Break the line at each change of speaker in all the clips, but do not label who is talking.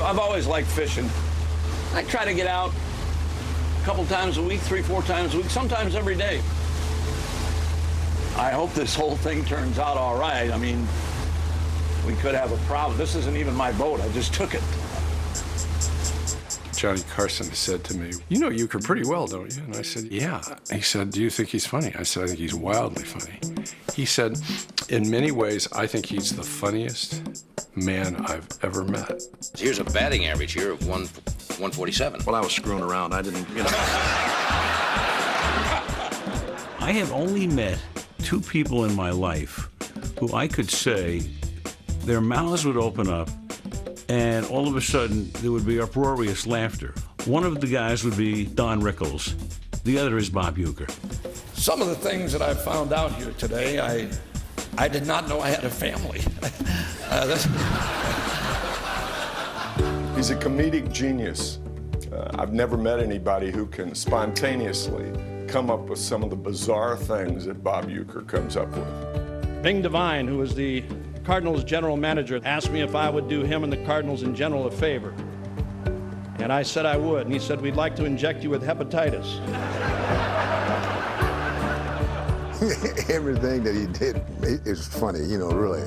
I've always liked fishing. I try to get out a couple times a week, 3-4 times a week, sometimes every day. I hope this whole thing turns out all right. I mean, we could have a problem. This isn't even my boat. I just took it.
Johnny Carson said to me, "You know Uecker pretty well, don't you?" And I said, "Yeah." He said, "Do you think he's funny?" I said, "I think he's wildly funny." He said, "In many ways, I think he's the funniest man I've ever met."
Here's a batting average here of 147.
Well, I was screwing around. I didn't, you know.
I have only met 2 people in my life who I could say their mouths would open up and all of a sudden there would be uproarious laughter. One of the guys would be Don Rickles. The other is Bob Uecker.
Some of the things that I found out here today, I did not know I had a family.
He's a comedic genius. I've never met anybody who can spontaneously come up with some of the bizarre things that Bob Uecker comes up with.
Bing Devine, who was the Cardinals general manager, asked me if I would do him and the Cardinals in general a favor. And I said I would. And he said, "We'd like to inject you with hepatitis."
Everything that he did is funny, you know, really.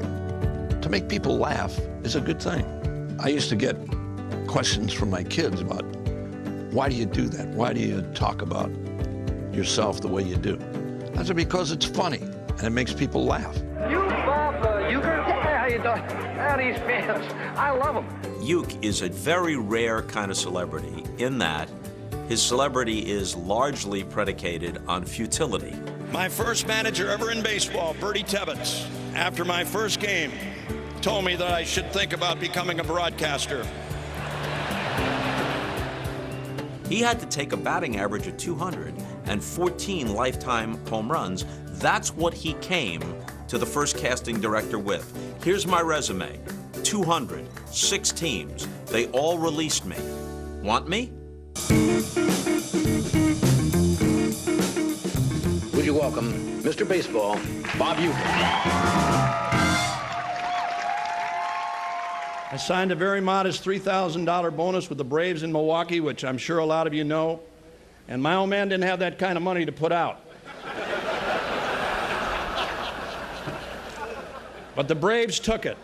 To make people laugh is a good thing. I used to get questions from my kids about, why do you do that? Why do you talk about yourself the way you do? I said, because it's funny and it makes people laugh.
You, Bob Uecker? Hey, how you doing? How are these fans? I love them.
Uecker is a very rare kind of celebrity in that his celebrity is largely predicated on futility.
My first manager ever in baseball, Bertie Tebbetts, after my first game, told me that I should think about becoming a broadcaster.
He had to take a batting average of 200 and 14 lifetime home runs. That's what he came to the first casting director with. Here's my resume. 200, 6 teams. They all released me. Want me?
Would you welcome Mr. Baseball, Bob Uecker.
I signed a very modest $3,000 bonus with the Braves in Milwaukee, which I'm sure a lot of you know. And my old man didn't have that kind of money to put out. But the Braves took it.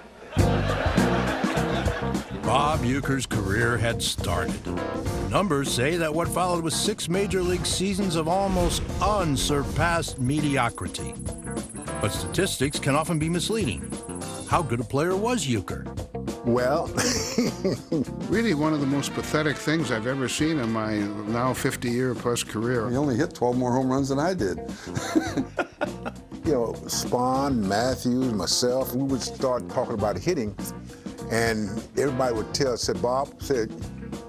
Bob Uecker's career had started. Numbers say that what followed was 6 major league seasons of almost unsurpassed mediocrity. But statistics can often be misleading. How good a player was Uecker?
Well,
really one of the most pathetic things I've ever seen in my now 50-year-plus career.
he only hit 12 more home runs than I did. You know, Spahn, Matthews, myself, we would start talking about hitting, and everybody would said, "Bob, said,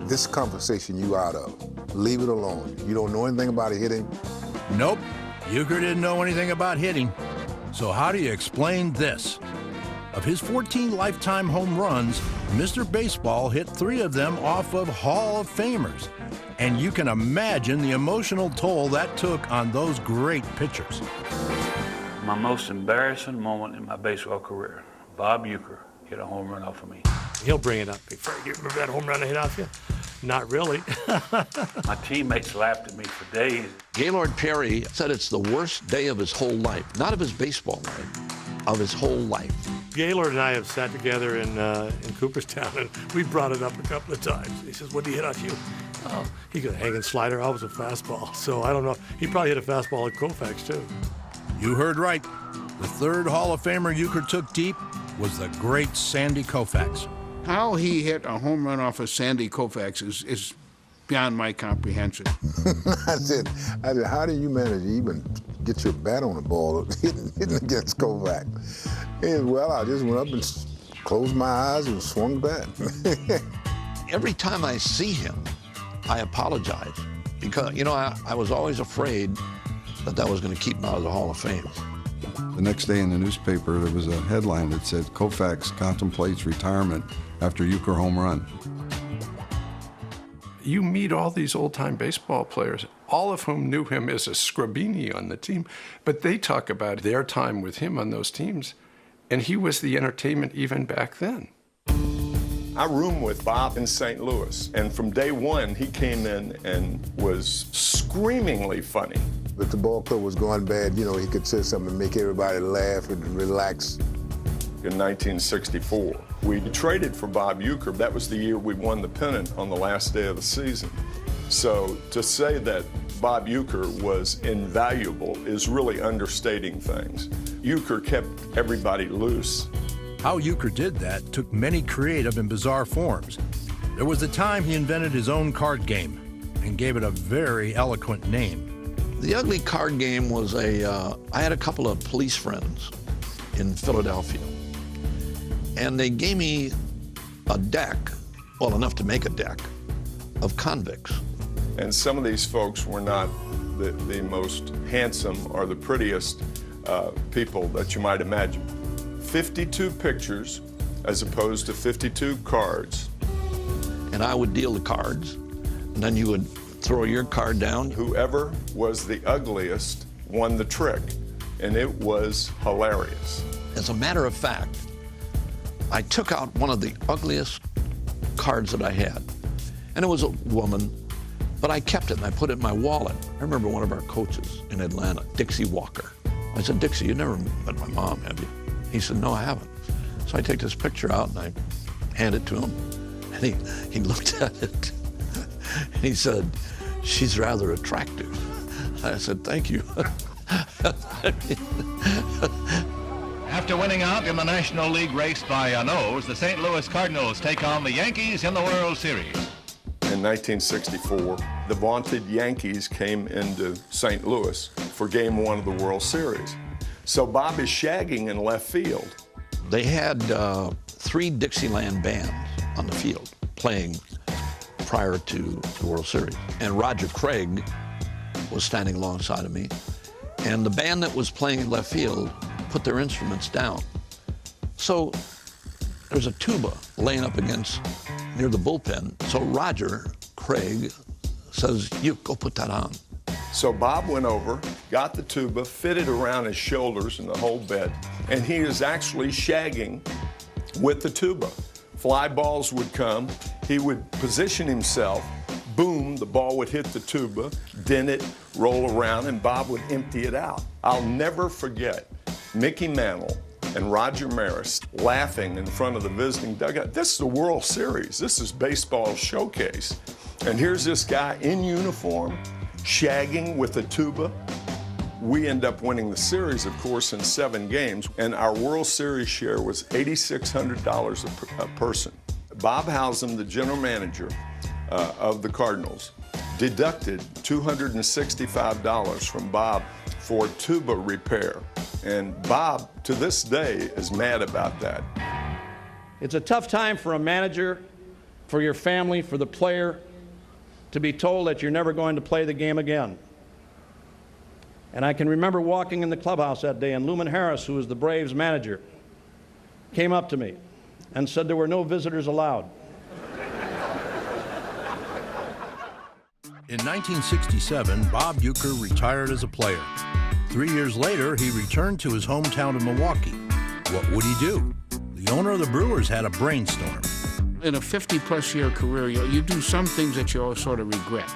this conversation you out of. Leave it alone. You don't know anything about hitting."
Nope, Uecker didn't know anything about hitting. So how do you explain this? Of his 14 lifetime home runs, Mr. Baseball hit 3 of them off of Hall of Famers. And you can imagine the emotional toll that took on those great pitchers.
My most embarrassing moment in my baseball career, Bob Uecker hit a home run off of me.
He'll bring it up. You remember that home run I hit off you? Not really.
My teammates laughed at me for days.
Gaylord Perry said it's the worst day of his whole life, not of his baseball life, of his whole life.
Gaylord and I have sat together in Cooperstown, and we brought it up a couple of times. He says, "What did he hit off you?" Oh, he got a hanging slider. I was a fastball. So I don't know. He probably hit a fastball at Koufax, too.
You heard right. The 3rd Hall of Famer Uecker took deep was the great Sandy Koufax.
How he hit a home run off of Sandy Koufax is beyond my comprehension.
I said, how do you manage to even get your bat on the ball hitting against Koufax? And well, I just went up and closed my eyes and swung the bat.
Every time I see him, I apologize. Because, you know, I was always afraid that was going to keep him out of the Hall of Fame.
The next day in the newspaper, there was a headline that said, "Koufax contemplates retirement after Uecker home run."
You meet all these old-time baseball players, all of whom knew him as a Scrabini on the team, but they talk about their time with him on those teams, and he was the entertainment even back then.
I roomed with Bob in St. Louis, and from day one, he came in and was screamingly funny.
If the ball club was going bad, you know, he could say something and make everybody laugh and relax.
In 1964, we traded for Bob Uecker. That was the year we won the pennant on the last day of the season. So to say that Bob Uecker was invaluable is really understating things. Uecker kept everybody loose.
How Uecker did that took many creative and bizarre forms. There was a time he invented his own card game and gave it a very eloquent name.
The ugly card game was I had a couple of police friends in Philadelphia, and they gave me a deck, well, enough to make a deck, of convicts.
And some of these folks were not the most handsome or the prettiest people that you might imagine. 52 pictures as opposed to 52 cards.
And I would deal the cards, and then you would throw your card down.
Whoever was the ugliest won the trick, and it was hilarious.
As a matter of fact, I took out one of the ugliest cards that I had, and it was a woman, but I kept it and I put it in my wallet. I remember one of our coaches in Atlanta, Dixie Walker. I said, Dixie, you never met my mom, have you? He said, no, I haven't. So I take this picture out and I hand it to him, and he looked at it and he said, she's rather attractive. I said, thank you.
After winning out in the National League race by a nose, the St. Louis Cardinals take on the Yankees in the World Series.
In 1964, the vaunted Yankees came into St. Louis for Game 1 of the World Series. So Bob is shagging in left field.
They had 3 Dixieland bands on the field playing prior to the World Series. And Roger Craig was standing alongside of me. And the band that was playing in left field put their instruments down. So there's a tuba laying up against near the bullpen. So Roger Craig says, you go put that on.
So Bob went over, got the tuba, fitted around his shoulders and the whole bed, and he is actually shagging with the tuba. Fly balls would come, he would position himself, boom, the ball would hit the tuba, dent it, roll around, and Bob would empty it out. I'll never forget Mickey Mantle and Roger Maris laughing in front of the visiting dugout. This is the World Series. This is baseball showcase. And here's this guy in uniform, shagging with a tuba. We end up winning the series, of course, in 7 games, and our World Series share was $8,600 a person. Bob Howsam, the general manager of the Cardinals, deducted $265 from Bob for tuba repair. And Bob, to this day, is mad about that.
It's a tough time for a manager, for your family, for the player, to be told that you're never going to play the game again. And I can remember walking in the clubhouse that day, and Luman Harris, who was the Braves manager, came up to me and said there were no visitors allowed.
In 1967, Bob Uecker retired as a player. 3 years later, he returned to his hometown of Milwaukee. What would he do? The owner of the Brewers had a brainstorm.
In a 50-plus year career, you do some things that you all sort of regret.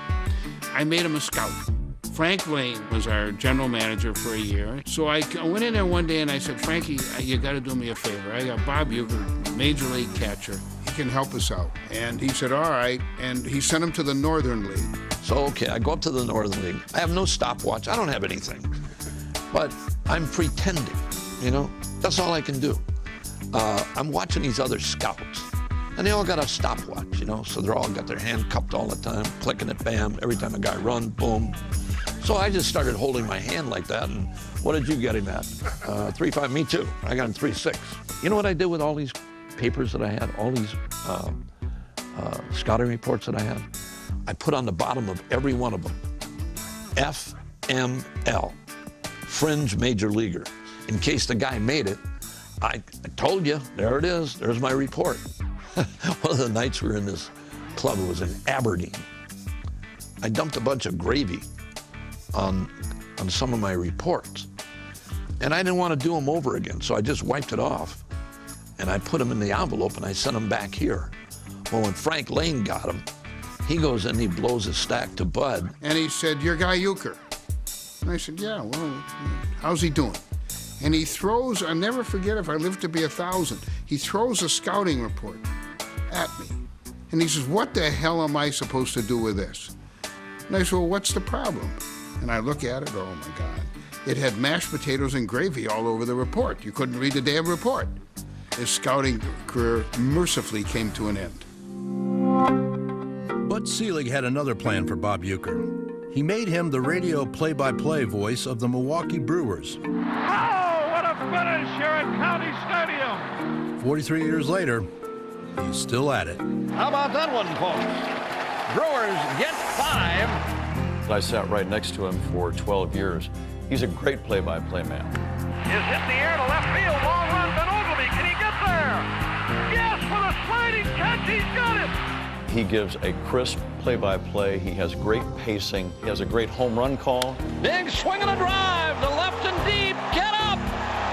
I made him a scout. Frank Lane was our general manager for a year. So I went in there one day and I said, Frankie, you got to do me a favor. I got Bob Uecker, major league catcher.
He can help us out. And he said, all right. And he sent him to the Northern League.
So, okay, I go up to the Northern League. I have no stopwatch. I don't have anything. But I'm pretending, you know? That's all I can do. I'm watching these other scouts. And they all got a stopwatch, you know? So they're all got their hand cupped all the time, clicking it, bam. Every time a guy runs, boom. So I just started holding my hand like that. And what did you get him at? 3.5, me too. I got him 3.6. You know what I did with all these papers that I had, all these scouting reports that I had? I put on the bottom of every one of them, FML, Fringe Major Leaguer. In case the guy made it, I told you, there it is, there's my report. One of the nights we were in this club, it was in Aberdeen. I dumped a bunch of gravy on some of my reports. And I didn't want to do them over again, so I just wiped it off. And I put them in the envelope and I sent them back here. Well, when Frank Lane got him, he goes in, he blows his stack to Bud.
And he said, "Your guy Uecker." And I said, "Yeah, well, how's he doing?" And he throws, I'll never forget, if I live to be 1,000, he throws a scouting report at me. And he says, "What the hell am I supposed to do with this?" And I said, "Well, what's the problem?" And I look at it, oh my God. It had mashed potatoes and gravy all over the report. You couldn't read the damn report. His scouting career mercifully came to an end.
Bud Selig had another plan for Bob Uecker. He made him the radio play-by-play voice of the Milwaukee Brewers.
Oh, what a finish here at County Stadium!
43 years later, he's still at it.
How about that one, folks? Brewers get 5.
I sat right next to him for 12 years. He's a great play-by-play man.
Is hit in the air to left field. Long run, Ben Ogleby. Can he get there? Yes, with a sliding catch, he's got it.
He gives a crisp play-by-play. He has great pacing. He has a great home run call.
Big swing and a drive to left and deep. Get up,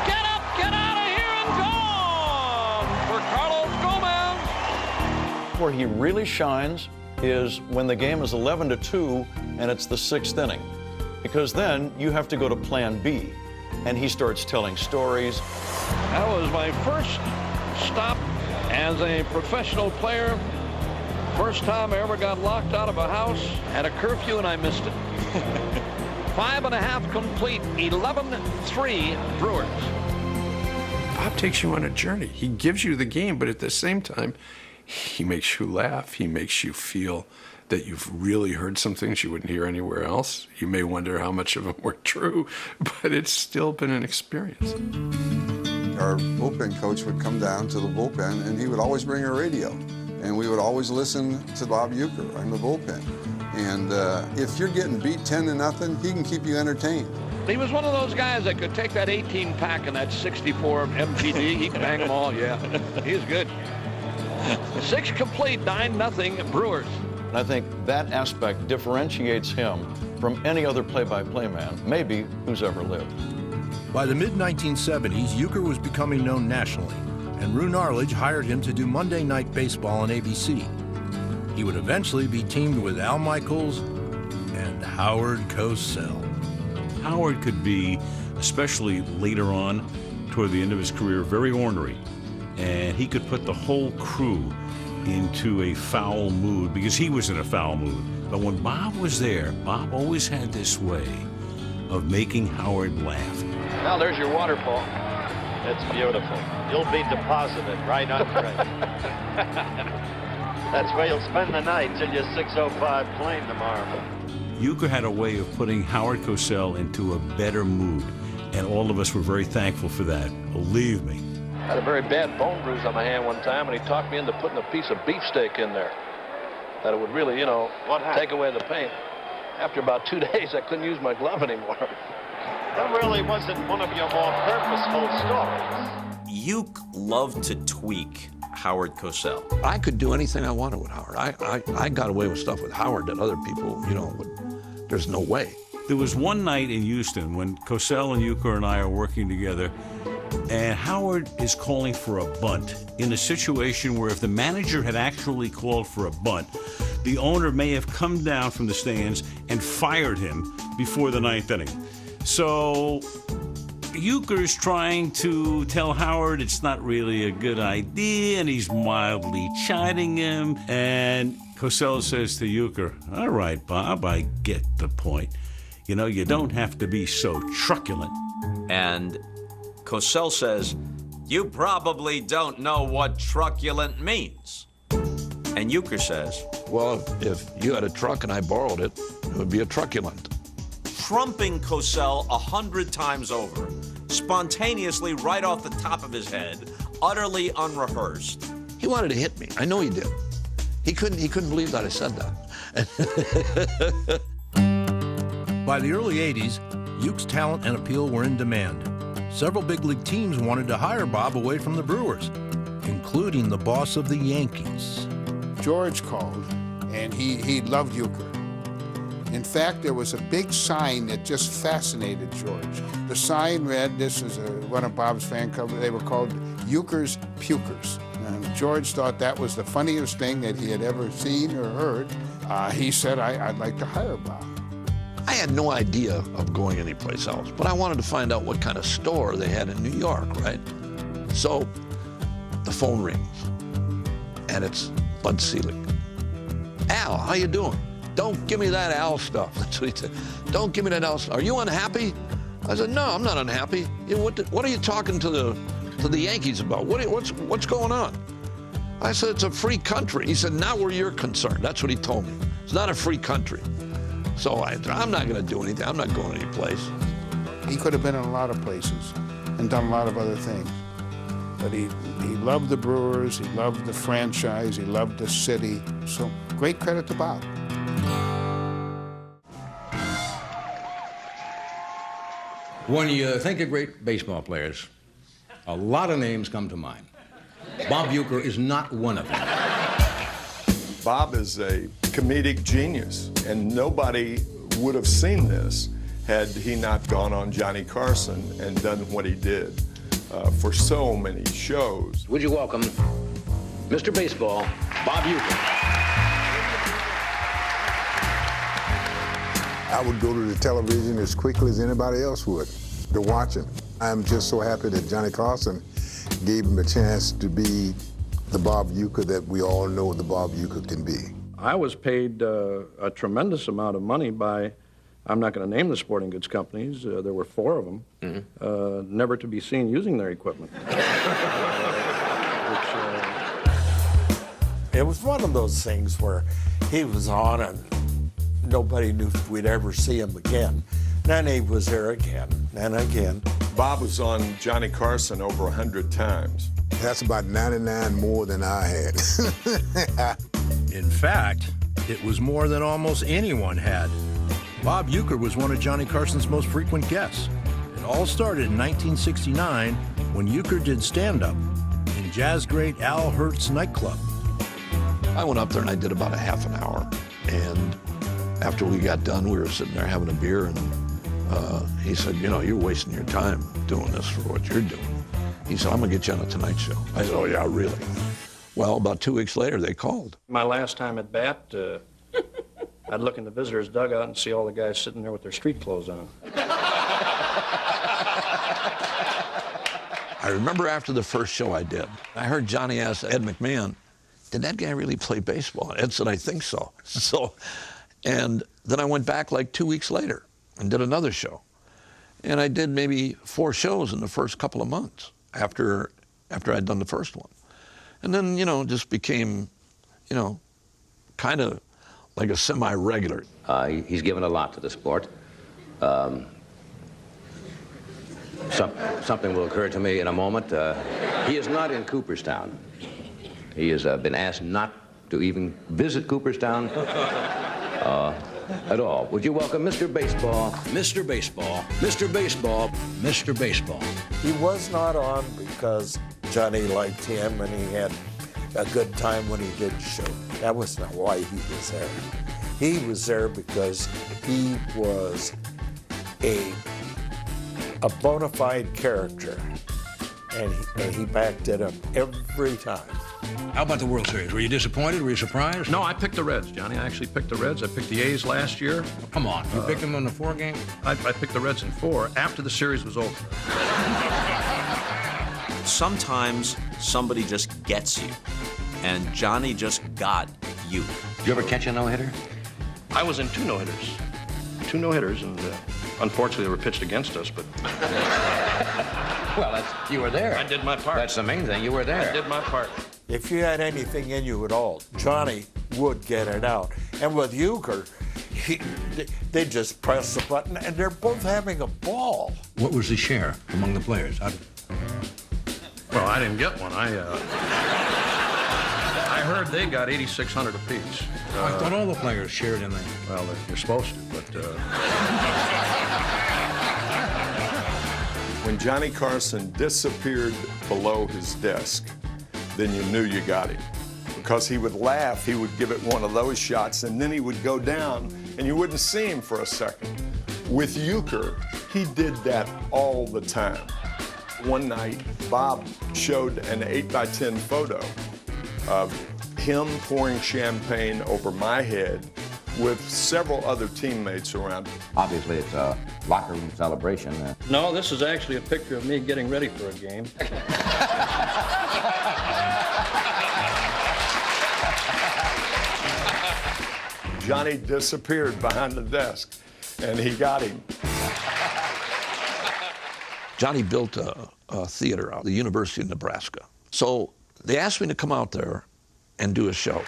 get out of here and gone for Carlos Gomez.
Where he really shines is when the game is 11-2 and it's the 6th inning. Because then you have to go to plan B. And he starts telling stories.
That was my first stop as a professional player. First time I ever got locked out of a house, had a curfew, and I missed it. 5.5 complete, 11-3 Brewers.
Bob takes you on a journey. He gives you the game, but at the same time, he makes you laugh. He makes you feel that you've really heard some things you wouldn't hear anywhere else. You may wonder how much of them were true, but it's still been an experience.
Our bullpen coach would come down to the bullpen, and he would always bring a radio. And we would always listen to Bob Uecker in the bullpen. And if you're getting beat 10-0, he can keep you entertained.
He was one of those guys that could take that 18-pack and that 64 MPD. He could bang them all, yeah. He was good. 6 complete, 9-0 Brewers.
And I think that aspect differentiates him from any other play-by-play man, maybe who's ever lived.
By the mid-1970s, Uecker was becoming known nationally, and Rune Arledge hired him to do Monday Night Baseball on ABC. He would eventually be teamed with Al Michaels and Howard Cosell.
Howard could be, especially later on, toward the end of his career, very ornery. And he could put the whole crew into a foul mood because he was in a foul mood. But when Bob was there, Bob always had this way of making Howard laugh.
Now there's your waterfall. It's beautiful. You'll be deposited right under it. That's where you'll spend the night till your 6:05 plane tomorrow.
Uecker had a way of putting Howard Cosell into a better mood, and all of us were very thankful for that. Believe me.
I had a very bad bone bruise on my hand one time, and he talked me into putting a piece of beefsteak in there. That it would really, take away the pain. After about 2 days, I couldn't use my glove anymore. That really wasn't one of your more purposeful stories.
Uecker loved to tweak Howard Cosell.
I could do anything I wanted with Howard. I got away with stuff with Howard that other people, there's no way.
There was one night in Houston when Cosell and Uecker and I are working together, and Howard is calling for a bunt in a situation where if the manager had actually called for a bunt, the owner may have come down from the stands and fired him before the 9th inning. So Uecker's trying to tell Howard it's not really a good idea, and he's mildly chiding him. And Cosell says to Uecker, "All right, Bob, I get the point. You don't have to be so truculent."
And Cosell says, "You probably don't know what truculent means." And Uecker says,
"Well, if you had a truck and I borrowed it, it would be a truculent."
Trumping Cosell 100 times over, spontaneously right off the top of his head, utterly unrehearsed.
He wanted to hit me. I know he did. He couldn't believe that I said that.
By the early 80s, Uecker's talent and appeal were in demand. Several big league teams wanted to hire Bob away from the Brewers, including the boss of the Yankees.
George called, and he loved Uecker. In fact, there was a big sign that just fascinated George. The sign read, this is one of Bob's fan clubs, they were called Uecker's Pukers. And George thought that was the funniest thing that he had ever seen or heard. He said, I'd like to hire Bob.
I had no idea of going anyplace else, but I wanted to find out what kind of store they had in New York, right? So the phone rings, and it's Bud Selig. Al, how you doing? Don't give me that Al stuff. That's what he said. Don't give me that Al stuff. Are you unhappy? I said, no, I'm not unhappy. What are you talking to the Yankees about? What's going on? I said, it's a free country. He said, not where you're concerned. That's what he told me. It's not a free country. So I'm not going to do anything. I'm not going any place.
He could have been in a lot of places and done a lot of other things. But he loved the Brewers, he loved the franchise, he loved the city. So great credit to Bob.
When you think of great baseball players, a lot of names come to mind. Bob Uecker is not one of them.
Bob is a comedic genius, and nobody would have seen this had he not gone on Johnny Carson and done what he did for so many shows.
Would you welcome Mr. Baseball, Bob Uecker?
I would go to the television as quickly as anybody else would to watch him. I'm just so happy that Johnny Carson gave him a chance to be the Bob Uecker that we all know the Bob Uecker can be.
I was paid a tremendous amount of money by, I'm not going to name the sporting goods companies, there were 4 of them, never to be seen using their equipment.
It was one of those things where he was on and nobody knew if we'd ever see him again. Then he was there again and again.
Bob was on Johnny Carson over 100 times.
That's about 99 more than I had.
In fact, it was more than almost anyone had. Bob Uecker was one of Johnny Carson's most frequent guests. It all started in 1969 when Uecker did stand-up in jazz great Al Hirt's nightclub.
I went up there and I did about a half an hour. And after we got done, we were sitting there having a beer, and he said, you know, you're wasting your time doing this for what you're doing. He said, I'm going to get you on a Tonight Show. I said, oh, yeah, really? Well, about 2 weeks later, they called.
My last time at bat, I'd look in the visitors' dugout and see all the guys sitting there with their street clothes on.
I remember after the first show I did, I heard Johnny ask Ed McMahon, did that guy really play baseball? And Ed said, I think so. And then I went back like 2 weeks later and did another show. And I did maybe 4 shows in the first couple of months after I'd done the first one. And then, you know, just became, you know, kind of like a semi-regular.
He's given a lot to the sport. Something will occur to me in a moment. He is not in Cooperstown. He has been asked not to even visit Cooperstown at all. Would you welcome Mr. Baseball, Mr. Baseball, Mr. Baseball, Mr. Baseball?
He was not on because Johnny liked him and he had a good time when he did the show. That was not why he was there. He was there because he was a bona fide character, and he backed it up every time.
How about the World Series? Were you disappointed? Were you surprised?
No, I picked the Reds, Johnny. I actually picked the Reds. I picked the A's last year.
Oh, come on. You picked them in the 4 game?
I picked the Reds in 4 after the series was over.
Sometimes somebody just gets you, and Johnny just got you.
Did you ever catch a no-hitter?
I was in 2 no-hitters. 2 no-hitters, and unfortunately they were pitched against us, but...
Well, you were there.
I did my part.
That's the main thing. You were there.
I did my part.
If you had anything in you at all, Johnny would get it out. And with Uecker, they just press the button, and they're both having a ball.
What was the share among the players?
Well, I didn't get one. I heard they got 8,600 apiece.
I thought all the players shared in that.
Well, you're supposed to, but...
When Johnny Carson disappeared below his desk, then you knew you got him. Because he would laugh, he would give it one of those shots, and then he would go down, and you wouldn't see him for a second. With Uecker, he did that all the time. One night, Bob showed an 8x10 photo of him pouring champagne over my head with several other teammates around.
Obviously, it's a locker room celebration.
No, this is actually a picture of me getting ready for a game.
Johnny disappeared behind the desk, and he got him.
Johnny built a theater out at the University of Nebraska. So they asked me to come out there and do a show.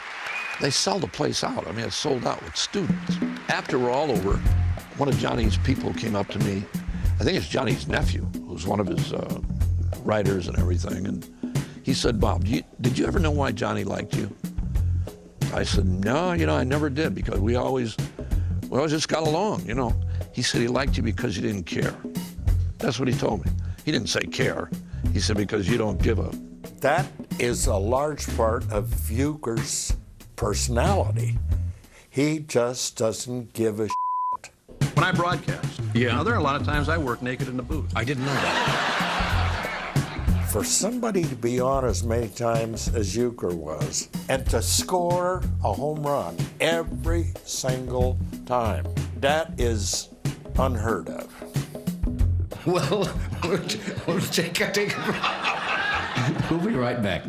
They sell the place out. I mean, it's sold out with students. After we're all over, one of Johnny's people came up to me. I think it's Johnny's nephew, who's one of his writers and everything. And he said, Bob, did you ever know why Johnny liked you? I said, no, I never did, because we always just got along, He said he liked you because you didn't care. That's what he told me. He didn't say care. He said because you don't give a...
That is a large part of Uecker's personality. He just doesn't give a shit.
When I broadcast, there are a lot of times I work naked in the booth.
I didn't know that.
For somebody to be on as many times as Uecker was, and to score a home run every single time, that is unheard of.
Well, we'll take a break. We'll be right back.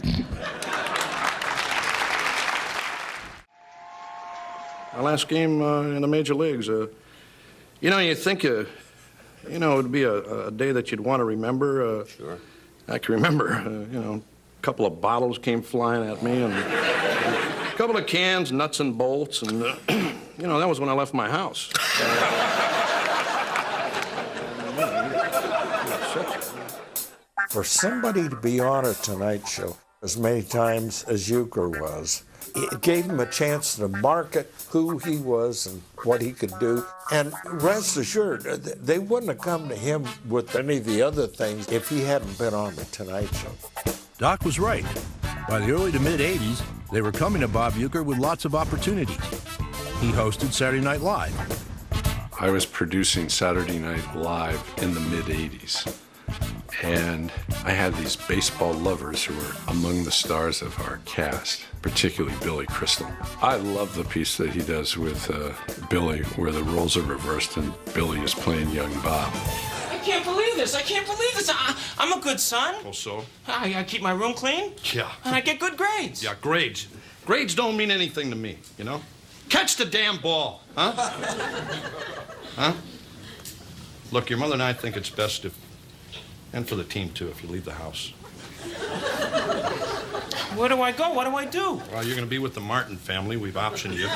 Our last game in the major leagues. You think, it would be a day that you'd want to remember.
Sure.
I can remember, a couple of bottles came flying at me, and a couple of cans, nuts and bolts, and, that was when I left my house.
For somebody to be on a Tonight Show as many times as Uecker was, it gave him a chance to market who he was and what he could do. And rest assured, they wouldn't have come to him with any of the other things if he hadn't been on the Tonight Show.
Doc was right. By the early to mid-'80s, they were coming to Bob Uecker with lots of opportunities. He hosted Saturday Night Live.
I was producing Saturday Night Live in the mid-'80s. And I had these baseball lovers who were among the stars of our cast, particularly Billy Crystal. I love the piece that he does with Billy, where the roles are reversed and Billy is playing young Bob.
I can't believe this. I'm a good son.
Oh, so?
I keep my room clean.
Yeah.
And I get good grades.
Yeah, grades. Grades don't mean anything to me, Catch the damn ball, huh? Huh? Look, your mother and I think it's best if, and for the team too, if you leave the house.
Where do I go? What do I do?
Well, you're going to be with the Martin family. We've optioned you.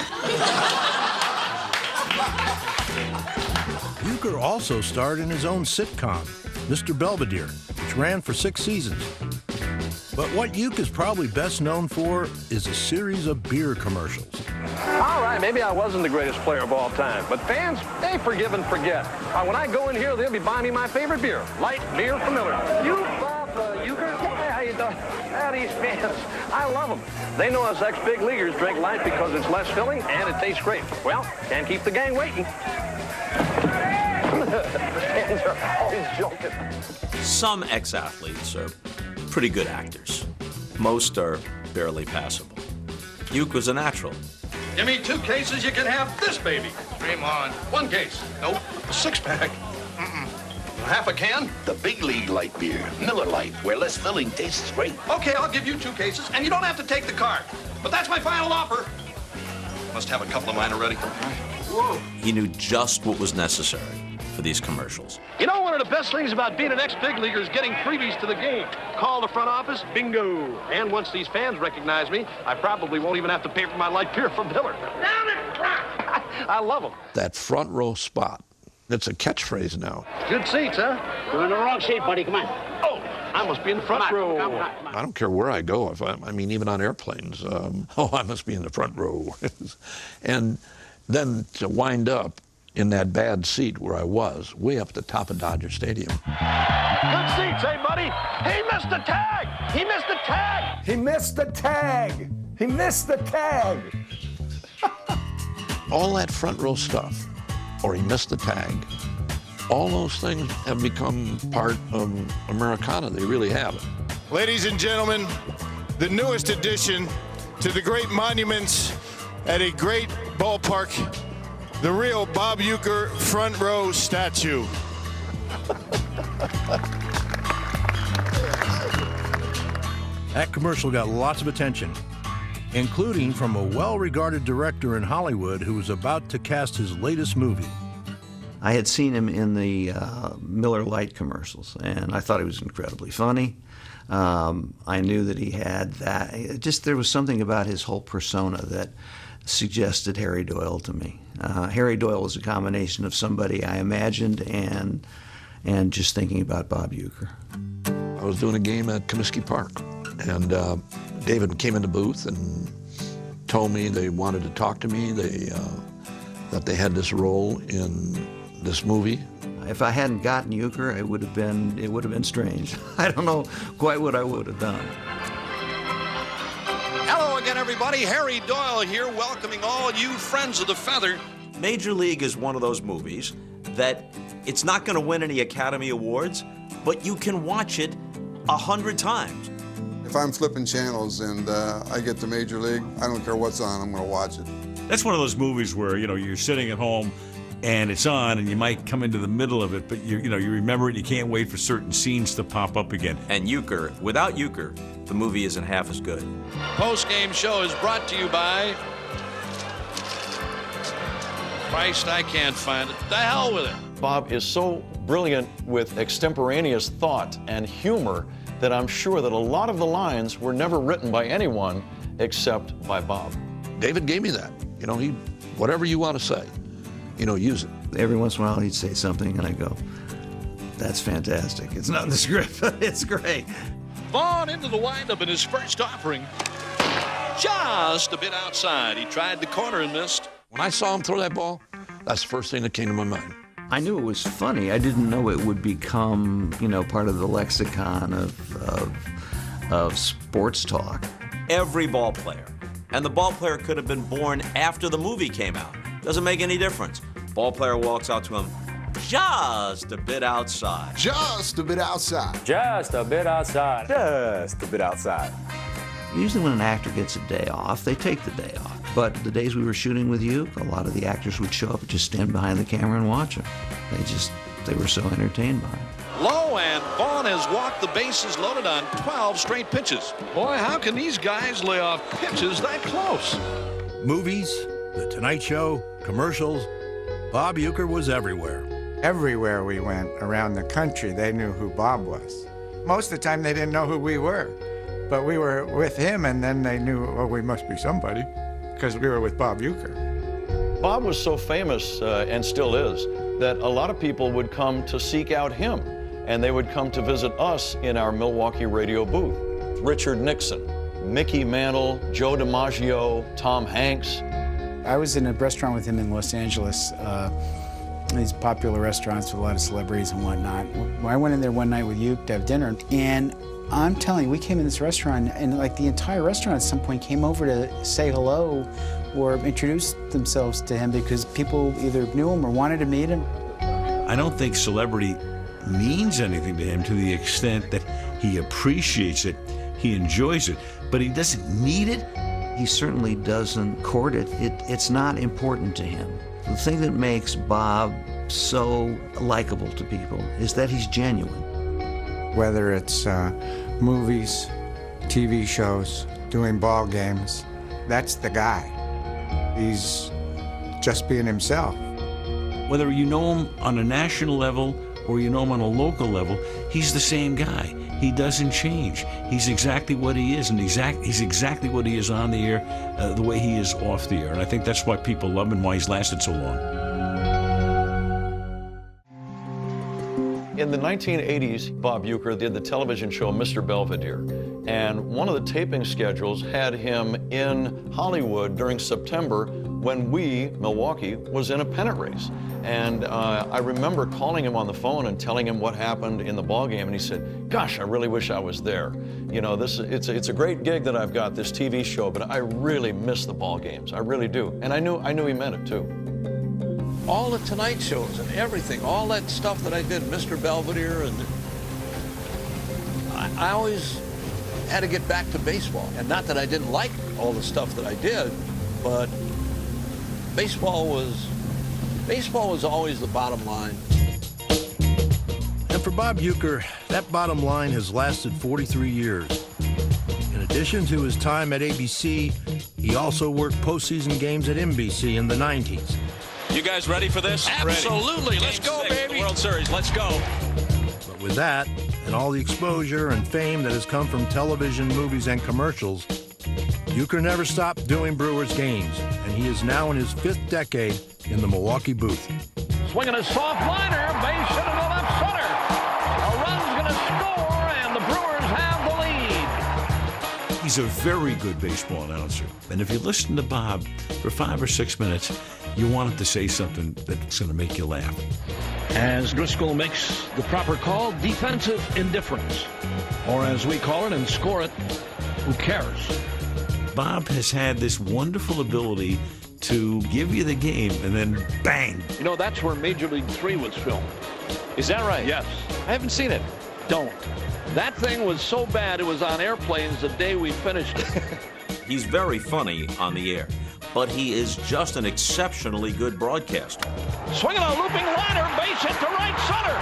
Uecker also starred in his own sitcom, Mr. Belvedere, which ran for 6 seasons. But what Uecker is probably best known for is a series of beer commercials.
All right, maybe I wasn't the greatest player of all time, but fans, they forgive and forget. When I go in here, they'll be buying me my favorite beer, light beer from Miller. You, Bob Uecker? Hey, how you doing? These fans, I love them. They know us ex-big leaguers drink light because it's less filling and it tastes great. Well, can't keep the gang waiting. Fans are always joking.
Some ex-athletes are pretty good actors. Most are barely passable. Uecker's a natural.
Give me 2 cases, you can have this baby. Dream on. 1 case. Nope. A 6-pack. Half a can?
The big league light beer, Miller Lite, where less filling tastes great.
Okay, I'll give you 2 cases, and you don't have to take the card. But that's my final offer. Must have a couple of mine already. Whoa.
He knew just what was necessary for these commercials.
One of the best things about being an ex-big leaguer is getting freebies to the game. Call the front office, bingo. And once these fans recognize me, I probably won't even have to pay for my light beer from Miller. Down it, I love them.
That front row spot, that's a catchphrase now.
Good seats, huh?
You're in the wrong seat, buddy. Come on.
Oh, I must be in the front row.
Come on.
I don't care where I go. Even on airplanes. I must be in the front row. And then to wind up in that bad seat where I was, way up at the top of Dodger Stadium.
Good seats, hey, buddy. He missed the tag. He missed the tag.
He missed the tag. He missed the tag.
All that front row stuff, or he missed the tag, All those things have become part of Americana. They really have.
Ladies and gentlemen, the newest addition to the great monuments at a great ballpark, the real Bob Uecker front row statue.
That commercial got lots of attention, including from a well-regarded director in Hollywood who was about to cast his latest movie.
I had seen him in the Miller Lite commercials, and I thought he was incredibly funny. I knew that he had that. There was something about his whole persona that suggested Harry Doyle to me. Harry Doyle was a combination of somebody I imagined and just thinking about Bob Uecker.
I was doing a game at Comiskey Park, and David came in the booth and told me they wanted to talk to me. That they had this role in this movie.
If I hadn't gotten Uecker, it would have been strange. I don't know quite what I would have done.
Hello again, everybody. Harry Doyle here, welcoming all you friends of the feather. Major League is one of those movies that it's not going to win any Academy Awards, but you can watch it 100 times.
If I'm flipping channels and I get to Major League, I don't care what's on, I'm going to watch it.
That's one of those movies where, you're sitting at home and it's on and you might come into the middle of it, but you remember it, you can't wait for certain scenes to pop up again.
And Uecker, without Uecker, the movie isn't half as good.
Post-game show is brought to you by Christ, I can't find it. The hell with it. Bob is so brilliant with extemporaneous thought and humor that I'm sure that a lot of the lines were never written by anyone except by Bob.
David gave me that. Whatever you want to say, use it.
Every once in a while he'd say something and I go, that's fantastic. It's not in the script, but it's great.
Vaughn into the windup in his first offering. Just a bit outside. He tried the corner and missed.
When I saw him throw that ball, that's the first thing that came to my mind.
I knew it was funny. I didn't know it would become, part of the lexicon of sports talk.
Every ball player, and the ball player could have been born after the movie came out. Doesn't make any difference. Ball player walks out to him, just a bit outside.
Just a bit outside.
Just a bit outside. Just a bit outside.
Usually when an actor gets a day off, they take the day off. But the days we were shooting with you, a lot of the actors would show up and just stand behind the camera and watch him. They were so entertained by it.
Low, and Vaughn has walked the bases loaded on 12 straight pitches. Boy, how can these guys lay off pitches that close?
Movies, The Tonight Show, commercials. Bob Uecker was everywhere.
Everywhere we went around the country, they knew who Bob was. Most of the time, they didn't know who we were. But we were with him, and then they knew, we must be somebody, because we were with Bob Uecker.
Bob was so famous, and still is, that a lot of people would come to seek out him, and they would come to visit us in our Milwaukee radio booth. Richard Nixon, Mickey Mantle, Joe DiMaggio, Tom Hanks.
I was in a restaurant with him in Los Angeles, these popular restaurants with a lot of celebrities and whatnot. I went in there one night with Uecker to have dinner, and I'm telling you, we came in this restaurant, and the entire restaurant at some point came over to say hello or introduce themselves to him because people either knew him or wanted to meet him.
I don't think celebrity means anything to him to the extent that he appreciates it, he enjoys it, but he doesn't need it.
He certainly doesn't court it. It's not important to him. The thing that makes Bob so likable to people is that he's genuine.
Whether it's movies, TV shows, doing ball games, that's the guy. He's just being himself.
Whether you know him on a national level or you know him on a local level, he's the same guy. He doesn't change. He's exactly what he is, and he's exactly what he is on the air, the way he is off the air. And I think that's why people love him and why he's lasted so long.
In the 1980s, Bob Uecker did the television show Mr. Belvedere, and one of the taping schedules had him in Hollywood during September when Milwaukee, was in a pennant race. And I remember calling him on the phone and telling him what happened in the ball game, and he said, gosh, I really wish I was there. It's a great gig that I've got, this TV show, but I really miss the ball games. I really do. And I knew he meant it too.
all the Tonight Shows and everything, all that stuff that I did, Mr. Belvedere, and I always had to get back to baseball. And not that I didn't like all the stuff that I did, but baseball was always the bottom line.
And for Bob Uecker, that bottom line has lasted 43 years. In addition to his time at ABC, he also worked postseason games at NBC in the 90s.
You guys ready for this?
Absolutely. Let's go, baby.
World Series. Let's go.
But with that, and all the exposure and fame that has come from television, movies, and commercials, Uecker never stopped doing Brewers games, and he is now in his 5th decade in the Milwaukee booth.
Swinging a soft liner, base hit to the left center. A run's going to score, and the Brewers have the lead.
He's a very good baseball announcer. And if you listen to Bob for 5 or 6 minutes, you want him to say something that's going to make you laugh.
As Driscoll makes the proper call, defensive indifference. Or as we call it and score it, who cares?
Bob has had this wonderful ability to give you the game and then bang.
You know, that's where Major League 3 was filmed.
Is that right?
Yes.
I haven't seen it.
Don't. That thing was so bad it was on airplanes the day we finished it.
He's very funny on the air, but he is just an exceptionally good broadcaster.
Swinging a looping liner, base hit to right center.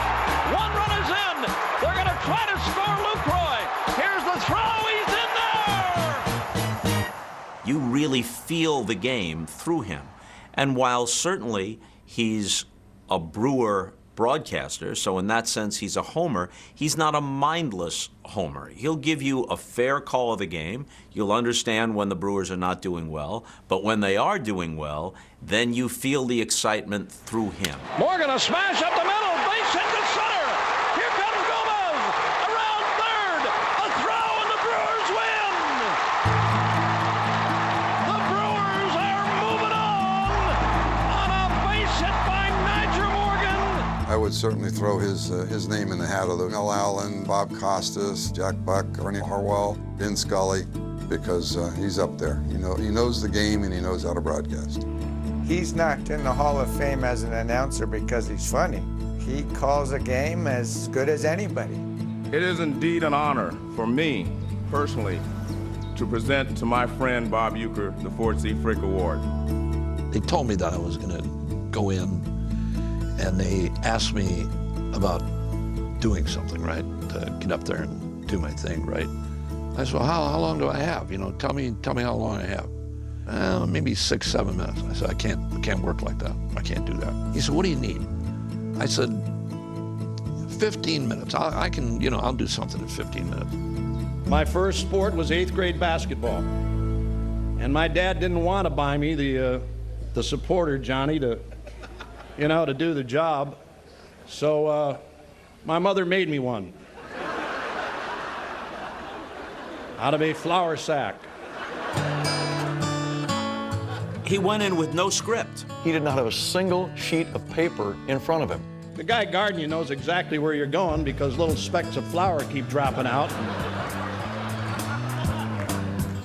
One run is in. They're going to try to score Lucroy. Here's the throw. He's in there.
You really feel the game through him. And while certainly he's a Brewer broadcaster, so in that sense he's a homer, he's not a mindless homer. He'll give you a fair call of the game. You'll understand when the Brewers are not doing well, but when they are doing well, then you feel the excitement through him.
Morgan, a smash up the middle, base hit to center. Here comes Gomez, around third, a throw, and the Brewers win. The Brewers are moving on a base hit by Nigel Morgan.
I would certainly throw his name in the hat of the Mel Allen, Bob Costas, Jack Buck, Ernie Harwell, Vin Scully, because he's up there. You know, he knows the game and he knows how to broadcast.
He's not in the Hall of Fame as an announcer because he's funny. He calls a game as good as anybody.
It is indeed an honor for me, personally, to present to my friend Bob Uecker the Ford C. Frick Award.
They told me that I was going to go in, and they asked me about doing something, right? To get up there and do my thing, right? I said, well, how long do I have? You know, tell me how long I have. Maybe 6, 7 minutes. I said, I can't work like that. I can't do that. He said, what do you need? I said, 15 minutes. I can, you know, I'll do something in 15 minutes.
My first sport was 8th grade basketball. And my dad didn't want to buy me the supporter, Johnny, to do the job. So my mother made me one out of a flour sack.
He went in with no script.
He did not have a single sheet of paper in front of him.
The guy guarding you knows exactly where you're going because little specks of flour keep dropping out.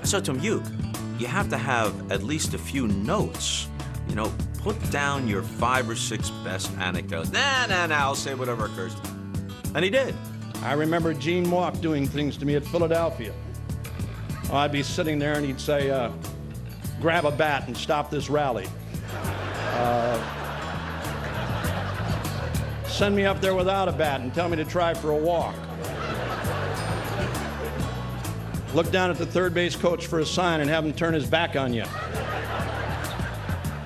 So to Uecker, you have to have at least a few notes. You know, put down your 5 or 6 best anecdotes. Nah, I'll say whatever occurs to me. And he did.
I remember Gene Mauch doing things to me at Philadelphia. I'd be sitting there and he'd say, grab a bat and stop this rally. Send me up there without a bat and tell me to try for a walk. Look down at the third base coach for a sign and have him turn his back on you.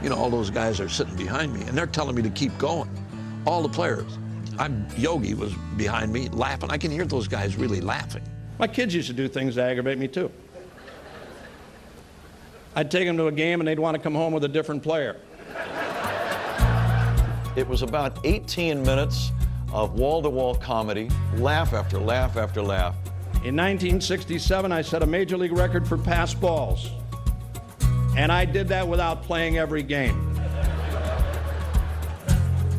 You know, all those guys are sitting behind me, and they're telling me to keep going. All the players. Yogi was behind me laughing. I can hear those guys really laughing.
My kids used to do things that aggravate me, too. I'd take them to a game, and they'd want to come home with a different player.
It was about 18 minutes of wall-to-wall comedy, laugh after laugh after laugh.
In 1967, I set a major league record for pass balls. And I did that without playing every game.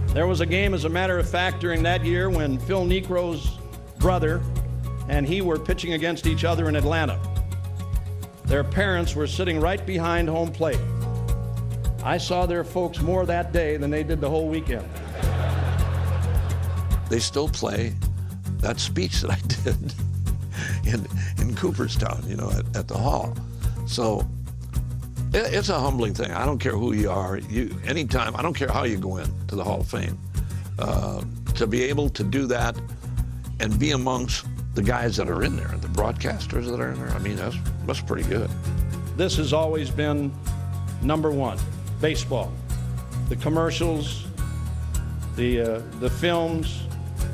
There was a game, as a matter of fact, during that year when Phil Niekro's brother and he were pitching against each other in Atlanta. Their parents were sitting right behind home plate. I saw their folks more that day than they did the whole weekend.
They still play that speech that I did in Cooperstown, you know, at the hall. So it's a humbling thing. I don't care who you are. Anytime, I don't care how you go into the Hall of Fame. To be able to do that and be amongst the guys that are in there, the broadcasters that are in there, I mean, that's pretty good.
This has always been number one, baseball. The commercials, the films,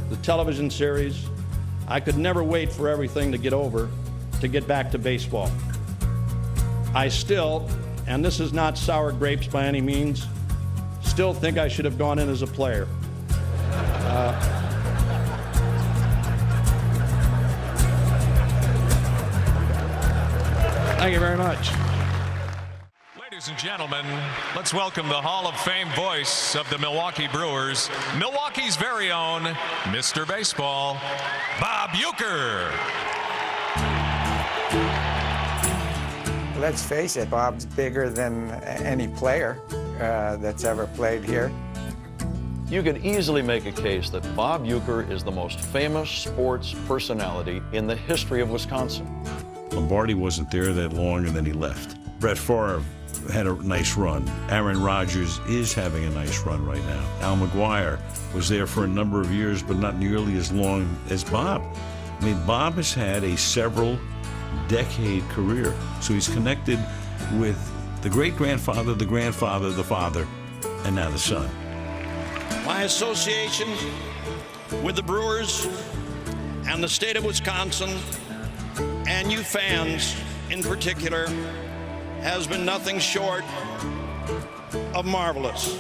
the television series. I could never wait for everything to get over to get back to baseball. I still, and this is not sour grapes by any means, still think I should have gone in as a player. Thank you very much.
Ladies and gentlemen, let's welcome the Hall of Fame voice of the Milwaukee Brewers, Milwaukee's very own Mr. Baseball, Bob Uecker.
Let's face it, Bob's bigger than any player that's ever played here.
You could easily make a case that Bob Uecker is the most famous sports personality in the history of Wisconsin.
Lombardi wasn't there that long, and then he left. Brett Favre had a nice run. Aaron Rodgers is having a nice run right now. Al McGuire was there for a number of years, but not nearly as long as Bob. I mean, Bob has had a several-decade career, so he's connected with the great-grandfather, the grandfather, the father, and now the son.
My association with the Brewers and the state of Wisconsin, and you fans in particular, has been nothing short of marvelous.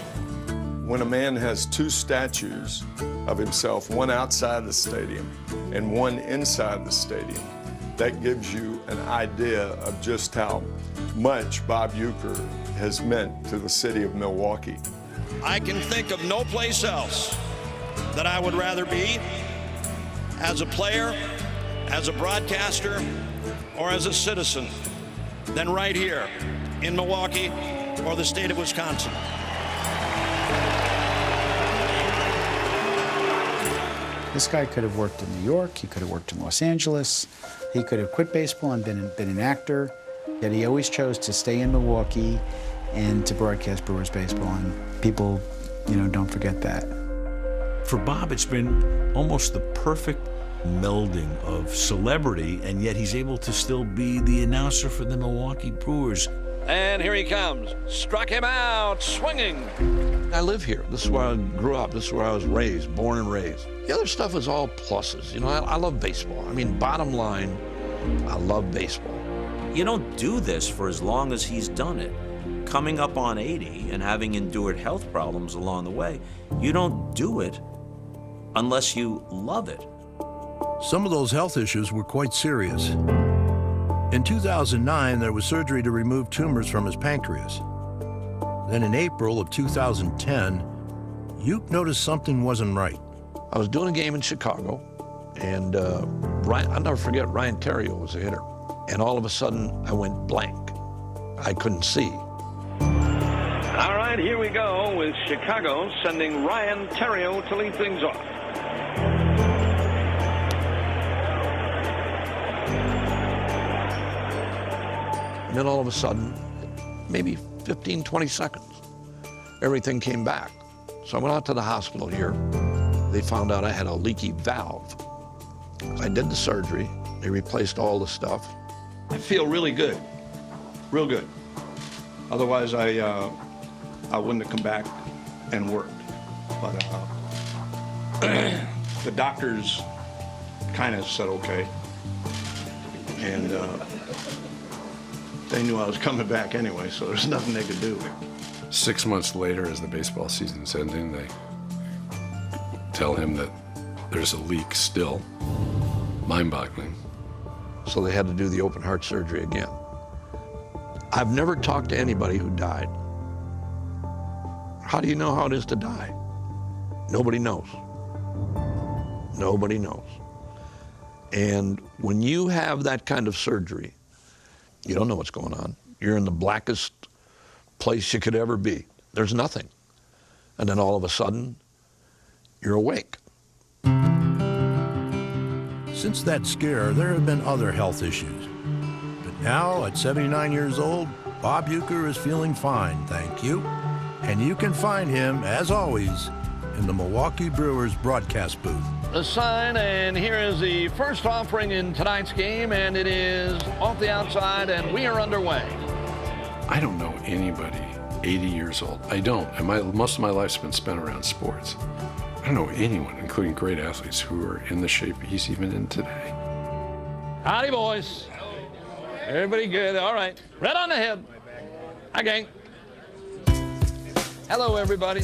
When a man has two statues of himself, one outside the stadium and one inside the stadium, that gives you an idea of just how much Bob Uecker has meant to the city of Milwaukee.
I can think of no place else that I would rather be as a player, as a broadcaster, or as a citizen than right here in Milwaukee or the state of Wisconsin.
This guy could have worked in New York, he could have worked in Los Angeles, he could have quit baseball and been an actor, yet he always chose to stay in Milwaukee and to broadcast Brewers baseball, and people, don't forget that.
For Bob, it's been almost the perfect melding of celebrity, and yet he's able to still be the announcer for the Milwaukee Brewers.
And here he comes. Struck him out, swinging.
I live here. This is where I grew up. This is where I was raised, born and raised. The other stuff is all pluses. I love baseball. I mean, bottom line, I love baseball.
You don't do this for as long as he's done it. Coming up on 80 and having endured health problems along the way, you don't do it unless you love it.
Some of those health issues were quite serious. In 2009, there was surgery to remove tumors from his pancreas. Then in April of 2010, Uecker noticed something wasn't right.
I was doing a game in Chicago, and I'll never forget, Ryan Theriot was a hitter. And all of a sudden, I went blank. I couldn't see.
All right, here we go with Chicago sending Ryan Theriot to lead things off.
And then all of a sudden, maybe 15, 20 seconds, everything came back. So I went out to the hospital here. They found out I had a leaky valve. I did the surgery. They replaced all the stuff.
I feel really good, real good. Otherwise, I wouldn't have come back and worked. But the doctors kind of said okay, and they knew I was coming back anyway, so there's nothing they could do.
6 months later, as the baseball season's ending, they tell him that there's a leak still. Mind-boggling.
So they had to do the open heart surgery again. I've never talked to anybody who died. How do you know how it is to die? Nobody knows. Nobody knows. And when you have that kind of surgery, you don't know what's going on. You're in the blackest place you could ever be. There's nothing. And then all of a sudden, you're awake.
Since that scare, there have been other health issues. But now, at 79 years old, Bob Uecker is feeling fine, thank you. And you can find him, as always, in the Milwaukee Brewers broadcast booth.
The sign, and here is the first offering in tonight's game, and it is off the outside, and we are underway.
I don't know anybody 80 years old. I don't. And most of my life's been spent around sports. I don't know anyone, including great athletes, who are in the shape he's even in today.
Howdy, boys. Everybody good? All right. Right on the head. Hi, gang. Hello, everybody.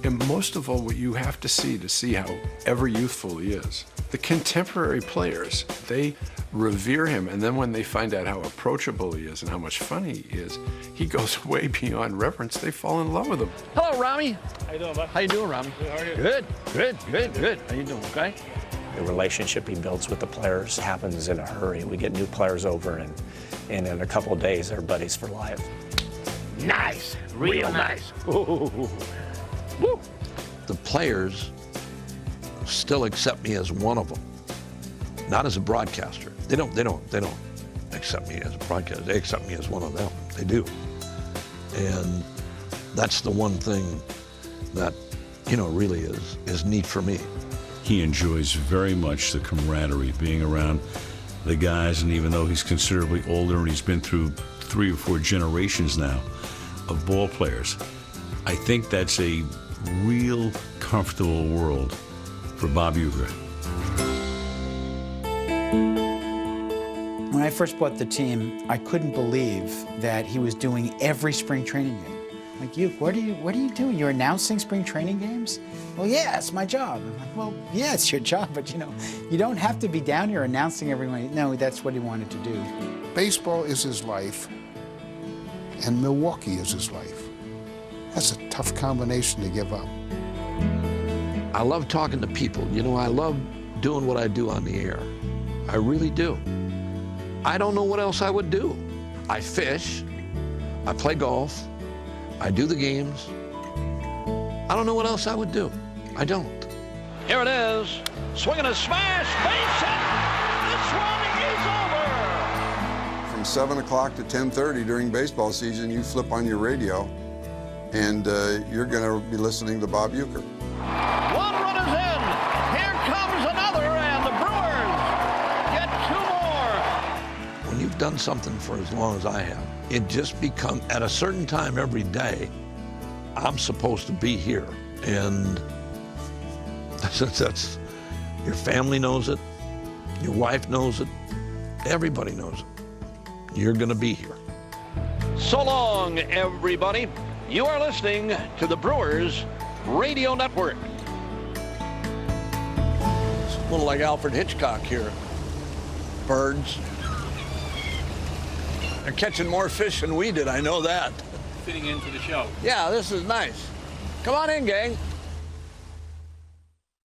And most of all, what you have to see how ever youthful he is. The contemporary players, they revere him, and then when they find out how approachable he is and how much fun he is, he goes way beyond reverence. They fall in love with him.
Hello, Rami.
How you doing, bud?
How you doing, Rami?
Good, how are you?
Good. How you doing, okay?
The relationship he builds with the players happens in a hurry. We get new players over, and in a couple of days, they're buddies for life.
Nice. Real nice. Ooh. Woo.
The players still accept me as one of them, not as a broadcaster. They don't accept me as a broadcaster. They accept me as one of them. They do. And that's the one thing that, really is neat for me.
He enjoys very much the camaraderie, being around the guys, and even though he's considerably older and he's been through 3 or 4 generations now of ball players, I think that's a real comfortable world for Bob Uecker.
When I first bought the team, I couldn't believe that he was doing every spring training game. Like, Ueck, what are you doing? You're announcing spring training games? Well, yeah, it's my job. I'm like, well, yeah, it's your job, but you don't have to be down here announcing everyone. No, that's what he wanted to do.
Baseball is his life, and Milwaukee is his life. That's a tough combination to give up.
I love talking to people. I love doing what I do on the air. I really do. I don't know what else I would do. I fish, I play golf, I do the games. I don't know what else I would do. I don't.
Here it is. Swinging a smash. Base hit. This one is over.
From 7 o'clock to 10:30 during baseball season, you flip on your radio, and you're going to be listening to Bob Uecker.
One run is in. Here comes another, and the Brewers get 2 more.
When you've done something for as long as I have, it just becomes, at a certain time every day, I'm supposed to be here. And that's your family knows it, your wife knows it, everybody knows it. You're going to be here.
So long, everybody. You are listening to the Brewers Radio Network.
It's a little like Alfred Hitchcock here. Birds. They're catching more fish than we did, I know that.
Fitting into the show.
Yeah, this is nice. Come on in, gang.